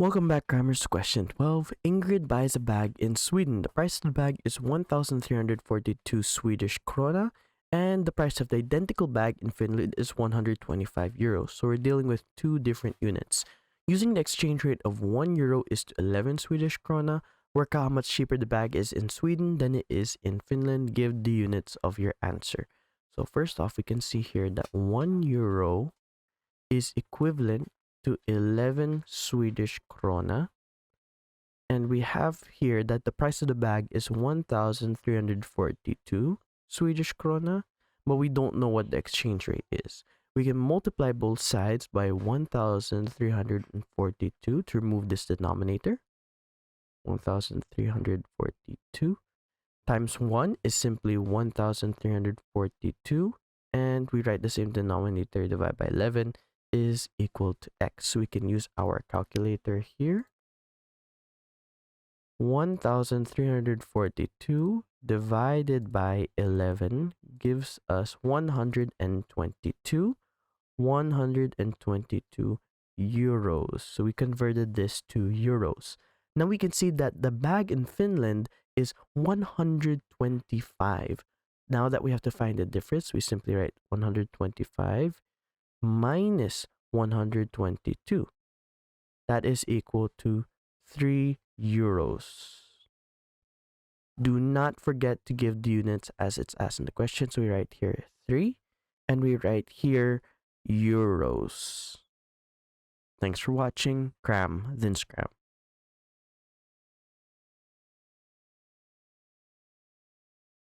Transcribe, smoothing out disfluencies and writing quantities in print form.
Welcome back, Crammers. Question 12. Ingrid buys a bag in Sweden. The price of the bag is 1,342 Swedish krona, and the price of the identical bag in Finland is 125 euros. So we're dealing with two different units. Using the exchange rate of 1 euro is to 11 Swedish krona, work out how much cheaper the bag is in Sweden than it is in Finland. Give the units of your answer. So first off, we can see here that 1 euro is equivalent to 11 Swedish krona. And we have here that the price of the bag is 1,342 Swedish krona, but we don't know what the exchange rate is. We can multiply both sides by 1,342 to remove this denominator. 1,342 times 1 is simply 1,342, and we write the same denominator divided by 11 is equal to x. So we can use our calculator here. 1,342 divided by 11 gives us 122 euros. So we converted this to euros. Now we can see that the bag in Finland is 125. Now that we have to find the difference, we simply write 125 minus 122. That is equal to 3 euros. Do not forget to give the units as it's asked in the question. So we write here 3 and we write here euros. Thanks for watching. Cram, then scram.